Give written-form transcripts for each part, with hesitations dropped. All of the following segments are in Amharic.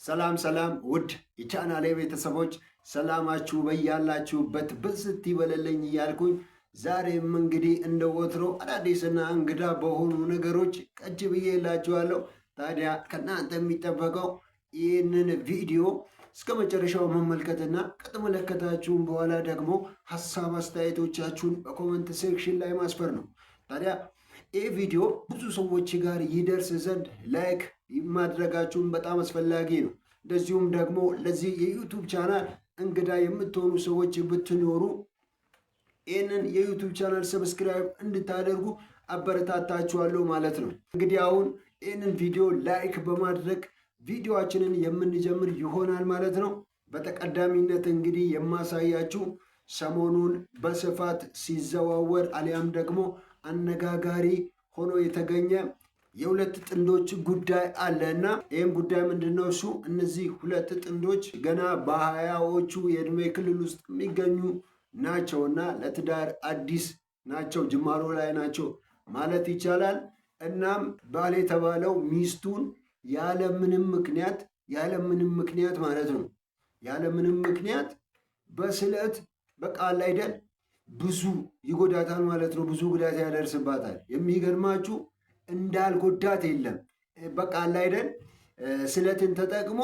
ሰላም ሰላም ውድ የቻናሌ ቤተሰቦች ሰላማችሁ በያላችሁበት ብዝት ይበለልኝ እያልኩኝ ዛሬም እንግዲህ እንደ ወትሮ አዳዲስና እንግዳ በሆኑ ነገሮች ቀጅ ብዬላችኋለሁ። ታዲያ ከእናንተ የሚጠበቀው ይህንን ቪዲዮ እስከ መጨረሻው መመልከትና ከተመለከታችሁም በኋላ ደግሞ ሀሳብ አስተያየቶቻችሁን በኮመንት ሴክሽን ላይ ማስፈር ነው። ታዲያ ይህ ቪዲዮ ብዙ ሰዎች ጋር ይደርስ ዘንድ ላይክ ማድረጋችሁን በጣም አስፈላጊ ነው። እንደዚሁም ደግሞ ለዚህ የዩቱብ ቻናል እንግዳ የምትሆኑ ሰዎች ብትኖሩ ይህንን የዩቱብ ቻናል ሰብስክራይብ እንድታደርጉ አበረታታችኋለሁ ማለት ነው። እንግዲህ አሁን ይህንን ቪዲዮ ላይክ በማድረግ ቪዲዮአችንን የምንጀምር ይሆናል ማለት ነው። በተቀዳሚነት እንግዲህ የማሳያችሁ ሰሞኑን በስፋት ሲዘዋወር አሊያም ደግሞ አነጋጋሪ ሆኖ የተገኘ የሁለት ጥንዶች ጉዳይ አለ እና ይህም ጉዳይ ምንድነው? እሱ እነዚህ ሁለት ጥንዶች ገና በሀያዎቹ የእድሜ ክልል ውስጥ የሚገኙ ናቸው እና ለትዳር አዲስ ናቸው፣ ጅማሮ ላይ ናቸው ማለት ይቻላል። እናም ባል የተባለው ሚስቱን ያለምንም ምክንያት ማለት ነው ያለምንም ምክንያት በስለት በቃል አይደል ብዙ ይጎዳታል ማለት ነው። ብዙ ጉዳት ያደርስባታል። የሚገርማችሁ እንዳልጎዳት የለም። በቃ አይደል ስለትን ተጠቅሞ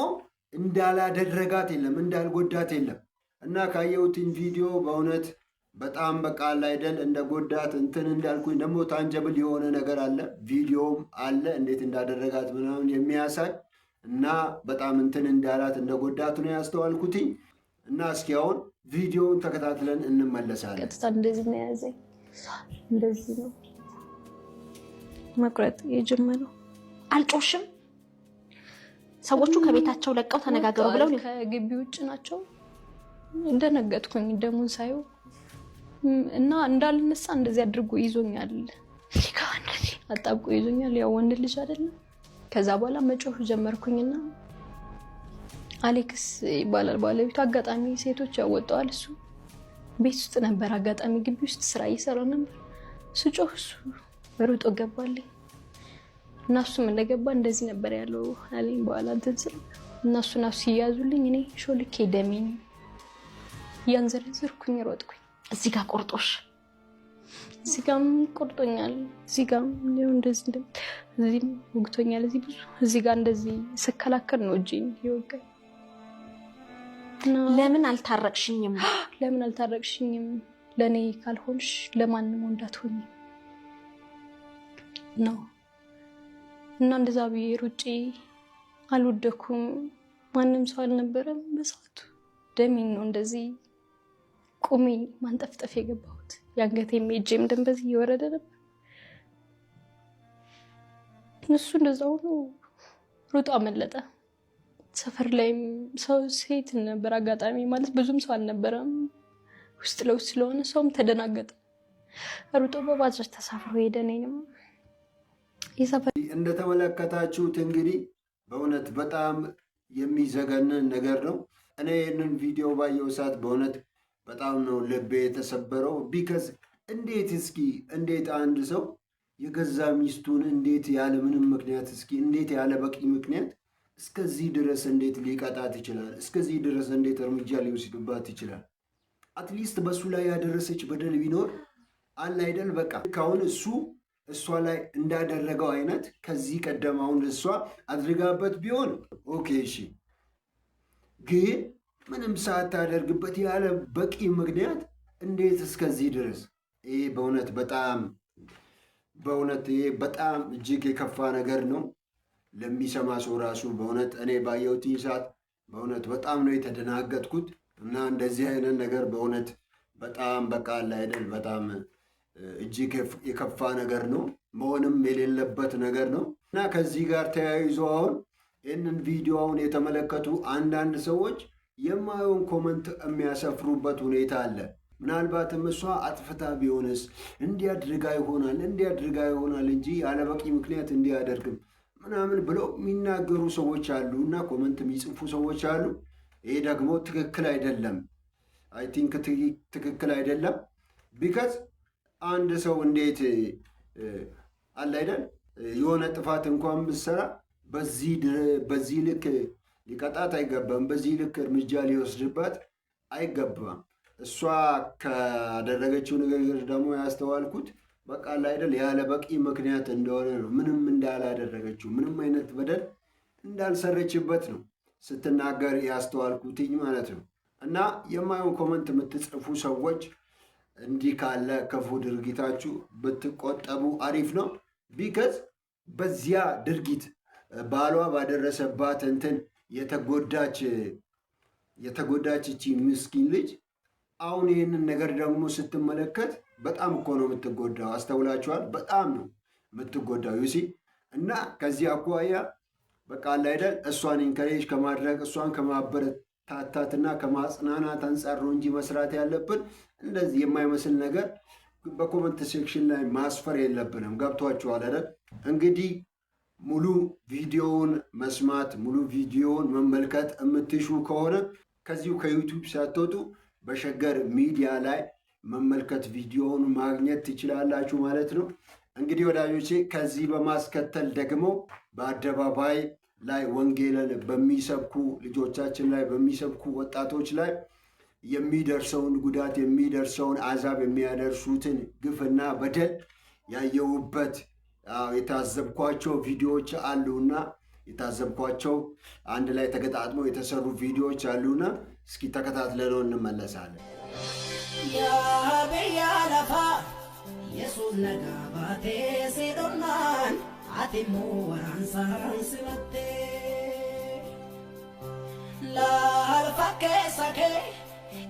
እንዳላደረጋት የለም፣ እንዳልጎዳት የለም። እና ካየሁትን ቪዲዮ በእውነት በጣም በቃ አይደል እንደ ጎዳት እንትን እንዳልኩኝ ደግሞ ታንጀብል የሆነ ነገር አለ፣ ቪዲዮም አለ እንዴት እንዳደረጋት ምናምን የሚያሳይ እና በጣም እንትን እንዳላት እንደ ጎዳት ነው ያስተዋልኩትኝ። እና እስኪ አሁን ቪዲዮውን ተከታትለን እንመለሳለን። ቀጥታ እንደዚህ ነው ያዘኝ። እንደዚህ ነው መቁረጥ የጀመረው። አልጮሽም። ሰዎቹ ከቤታቸው ለቀው ተነጋገሩ ብለው ከግቢ ውጭ ናቸው። እንደነገጥኩኝ ደሙን ሳየው እና እንዳልነሳ እንደዚህ አድርጎ ይዞኛል። እንደዚህ አጣብቆ ይዞኛል። ያው ወንድ ልጅ አይደለም። ከዛ በኋላ መጮህ ጀመርኩኝና አሌክስ ይባላል ባለቤቱ። አጋጣሚ ሴቶች ያወጣዋል። እሱ ቤት ውስጥ ነበር። አጋጣሚ ግቢ ውስጥ ስራ እየሰራ ነበር። ስጮህ እሱ ሩጦ ገባልኝ እና እሱም እንደገባ እንደዚህ ነበር ያለው አለኝ። በኋላ እንትን ስል እና እሱን ሲያዙልኝ እኔ ሾልኬ ደሜን ያንዘረዘርኩኝ ሮጥኩኝ። እዚህ ጋር ቆርጦሽ፣ እዚህ ጋርም ቆርጦኛል፣ እዚህ ጋርም እንደዚህ እዚህም ወግቶኛል። እዚህ ብዙ እዚህ ጋር እንደዚህ ስከላከል ነው እጄን ይወጋኝ። ለምን አልታረቅሽኝም? ለምን አልታረቅሽኝም? ለኔ ካልሆንሽ ለማንም እንዳትሆኚ ነው። እና እንደዛ ብዬ ሩጬ አልወደኩም። ማንም ሰው አልነበረም በሰዓቱ። ደሜን ነው እንደዚህ ቁሜ ማንጠፍጠፍ የገባሁት። የአንገቴም የእጄም ደም በዚህ እየወረደ ነበር። እሱ እንደዛ ሆኖ ሩጦ አመለጠ። ሰፈር ላይም ሰው ሴት ነበር። አጋጣሚ ማለት ብዙም ሰው አልነበረም። ውስጥ ለውስጥ ስለሆነ ሰውም ተደናገጠ። ሩጦ በባጃጅ ተሳፍሮ ሄደ። እኔንም እንደተመለከታችሁት እንግዲህ በእውነት በጣም የሚዘገንን ነገር ነው። እኔ ይህንን ቪዲዮ ባየው ሰዓት በእውነት በጣም ነው ልቤ የተሰበረው። ቢከዝ እንዴት አንድ ሰው የገዛ ሚስቱን እንዴት ያለ ምንም ምክንያት እንዴት ያለ በቂ ምክንያት እስከዚህ ድረስ እንዴት ሊቀጣት ይችላል? እስከዚህ ድረስ እንዴት እርምጃ ሊወስድባት ይችላል? አትሊስት በእሱ ላይ ያደረሰች በደል ቢኖር አለ አይደል በቃ ካሁን እሷ ላይ እንዳደረገው አይነት ከዚህ ቀደም አሁን እሷ አድርጋበት ቢሆን ኦኬ እሺ። ግን ምንም ሳታደርግበት ያለ በቂ ምክንያት እንዴት እስከዚህ ድረስ? ይሄ በጣም እጅግ የከፋ ነገር ነው ለሚሰማ ሰው ራሱ። በእውነት እኔ ባየሁት ሰዓት በእውነት በጣም ነው የተደናገጥኩት። እና እንደዚህ አይነት ነገር በእውነት በጣም በቃ አይደል በጣም እጅግ የከፋ ነገር ነው፣ መሆንም የሌለበት ነገር ነው። እና ከዚህ ጋር ተያይዞ አሁን ይህንን ቪዲዮውን የተመለከቱ አንዳንድ ሰዎች የማየውን ኮመንት የሚያሰፍሩበት ሁኔታ አለ። ምናልባትም እሷ አጥፍታ ቢሆንስ እንዲያድርጋ ይሆናል እንጂ ያለበቂ ምክንያት እንዲያደርግም ምናምን ብለው የሚናገሩ ሰዎች አሉ እና ኮመንት የሚጽፉ ሰዎች አሉ። ይሄ ደግሞ ትክክል አይደለም። አይ ቲንክ ትክክል አይደለም። ቢካዝ አንድ ሰው እንዴት አለ አይደል የሆነ ጥፋት እንኳን ብትሰራ በዚህ ልክ ሊቀጣት አይገባም። በዚህ ልክ እርምጃ ሊወስድባት አይገባም። እሷ ካደረገችው ንግግር ደግሞ ያስተዋልኩት በቃ አይደል ያለ በቂ ምክንያት እንደሆነ ነው። ምንም እንዳላደረገችው ምንም አይነት በደል እንዳልሰረችበት ነው ስትናገር ያስተዋልኩትኝ ማለት ነው። እና የማየውን ኮመንት የምትጽፉ ሰዎች እንዲህ ካለ ክፉ ድርጊታችሁ ብትቆጠቡ አሪፍ ነው። ቢከዝ በዚያ ድርጊት ባሏ ባደረሰባት እንትን የተጎዳች እቺ ምስኪን ልጅ አሁን ይህንን ነገር ደግሞ ስትመለከት በጣም እኮ ነው የምትጎዳው። አስተውላችኋል? በጣም ነው የምትጎዳው ዩሲ። እና ከዚህ አኳያ በቃ አይደል እሷን ኢንከሬጅ ከማድረግ እሷን ከማበረታታትና ከማጽናናት አንጻር ነው እንጂ መስራት ያለብን እንደዚህ የማይመስል ነገር በኮመንት ሴክሽን ላይ ማስፈር የለብንም። ገብቷችኋል አይደል? እንግዲህ ሙሉ ቪዲዮውን መስማት ሙሉ ቪዲዮውን መመልከት የምትሹ ከሆነ ከዚሁ ከዩቱብ ሳትወጡ በሸገር ሚዲያ ላይ መመልከት ቪዲዮውን ማግኘት ትችላላችሁ ማለት ነው። እንግዲህ ወዳጆቼ ከዚህ በማስከተል ደግሞ በአደባባይ ላይ ወንጌልን በሚሰብኩ ልጆቻችን ላይ በሚሰብኩ ወጣቶች ላይ የሚደርሰውን ጉዳት የሚደርሰውን አዛብ የሚያደርሱትን ግፍና በደል ያየሁበት የታዘብኳቸው ቪዲዮዎች አሉና የታዘብኳቸው አንድ ላይ ተገጣጥመው የተሰሩ ቪዲዮዎች አሉና እስኪ ተከታትለነው እንመለሳለን። ያበያለፋ ኢየሱስ ነጋባቴ ሲዶናን አቲሙ ወራንሳን ሲመቴ ላልፋ ኬሳኬ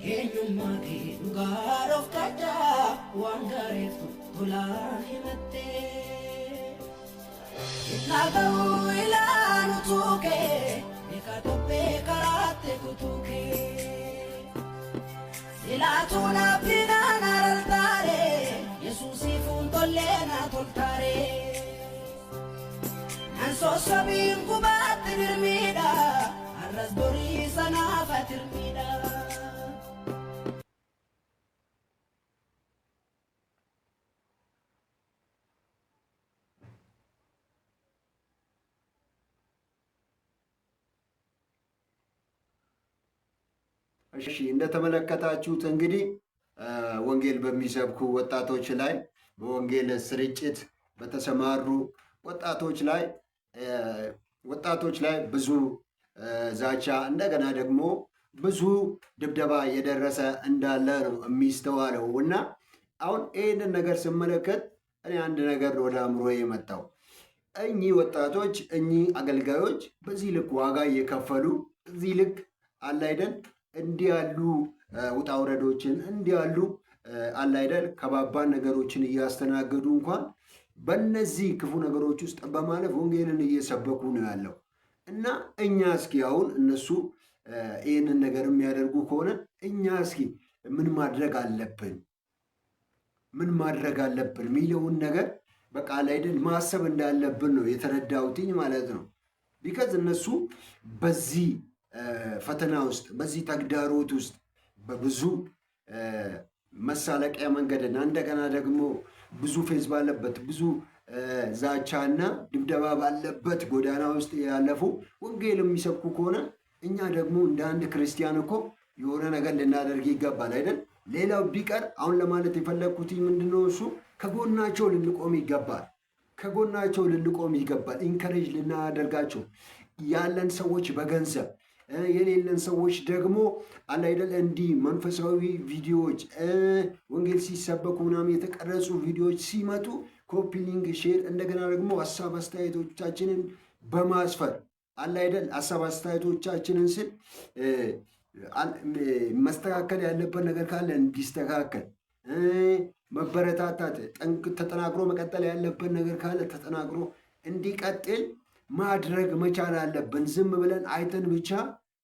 eenyummaa kee dhugaadhoof kadhaa waan gaariitu tolaan himattee itnaa ta'uu ilaanu tuukee beeka tophee karaatti kutuukee silaatuun abdiidhaan araltaaree yesuusiifuun tollee naa toltaaree nan sossobiin gubaatti dirmiidha arras borii sanaaf atirmiidha. እሺ እንደተመለከታችሁት እንግዲህ ወንጌል በሚሰብኩ ወጣቶች ላይ በወንጌል ስርጭት በተሰማሩ ወጣቶች ላይ ብዙ ዛቻ እንደገና ደግሞ ብዙ ድብደባ የደረሰ እንዳለ ነው የሚስተዋለው። እና አሁን ይህንን ነገር ስመለከት እኔ አንድ ነገር ወደ አእምሮ የመጣው እኚህ ወጣቶች እኚህ አገልጋዮች በዚህ ልክ ዋጋ እየከፈሉ እዚህ ልክ አለ አይደል እንዲህ ያሉ ውጣ ውረዶችን እንዲህ ያሉ አለ አይደል ከባባድ ነገሮችን እያስተናገዱ እንኳን በእነዚህ ክፉ ነገሮች ውስጥ በማለፍ ወንጌልን እየሰበኩ ነው ያለው። እና እኛ እስኪ አሁን እነሱ ይህንን ነገር የሚያደርጉ ከሆነ እኛ እስኪ ምን ማድረግ አለብን የሚለውን ነገር በቃ አይደል ማሰብ እንዳለብን ነው የተረዳሁትኝ ማለት ነው። ቢካዝ እነሱ በዚህ ፈተና ውስጥ በዚህ ተግዳሮት ውስጥ በብዙ መሳለቂያ መንገድና እንደገና ደግሞ ብዙ ፌዝ ባለበት ብዙ ዛቻና ድብደባ ባለበት ጎዳና ውስጥ ያለፉ ወንጌል የሚሰብኩ ከሆነ እኛ ደግሞ እንደ አንድ ክርስቲያን እኮ የሆነ ነገር ልናደርግ ይገባል አይደል? ሌላው ቢቀር አሁን ለማለት የፈለግኩት ምንድነው እሱ ከጎናቸው ልንቆም ይገባል። ኢንከሬጅ ልናደርጋቸው ያለን ሰዎች በገንዘብ የሌለን ሰዎች ደግሞ አለ አይደል እንዲህ መንፈሳዊ ቪዲዮዎች ወንጌል ሲሰበኩ ምናምን የተቀረጹ ቪዲዮዎች ሲመጡ ኮፒ ሊንክ ሼር እንደገና ደግሞ ሀሳብ አስተያየቶቻችንን በማስፈር አለ አይደል ሀሳብ አስተያየቶቻችንን ስል መስተካከል ያለበት ነገር ካለ እንዲስተካከል መበረታታት ተጠናክሮ መቀጠል ያለበት ነገር ካለ ተጠናክሮ እንዲቀጥል ማድረግ መቻል አለብን። ዝም ብለን አይተን ብቻ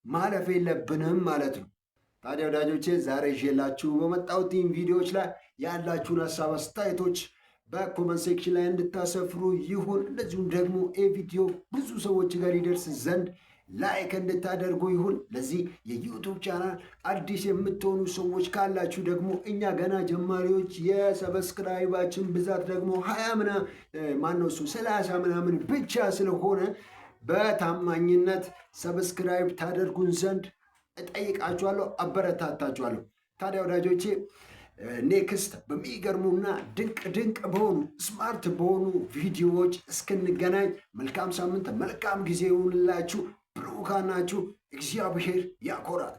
ማለፍ የለብንም ማለት ነው። ታዲያ ወዳጆቼ ዛሬ ይዤላችሁ በመጣሁት ቪዲዮዎች ላይ ያላችሁን ሀሳብ አስተያየቶች በኮመንት ሴክሽን ላይ እንድታሰፍሩ ይሁን። እንደዚሁም ደግሞ ቪዲዮ ብዙ ሰዎች ጋር ይደርስ ዘንድ ላይክ እንድታደርጉ ይሁን። ለዚህ የዩቱብ ቻናል አዲስ የምትሆኑ ሰዎች ካላችሁ ደግሞ እኛ ገና ጀማሪዎች የሰብስክራይባችን ብዛት ደግሞ 30 ምናምን ብቻ ስለሆነ በታማኝነት ሰብስክራይብ ታደርጉን ዘንድ እጠይቃችኋለሁ፣ አበረታታችኋለሁ። ታዲያ ወዳጆቼ ኔክስት በሚገርሙና ድንቅ ድንቅ በሆኑ ስማርት በሆኑ ቪዲዮዎች እስክንገናኝ መልካም ሳምንት፣ መልካም ጊዜ ይሁንላችሁ። ብሩካን ናችሁ። እግዚአብሔር ያኮራል።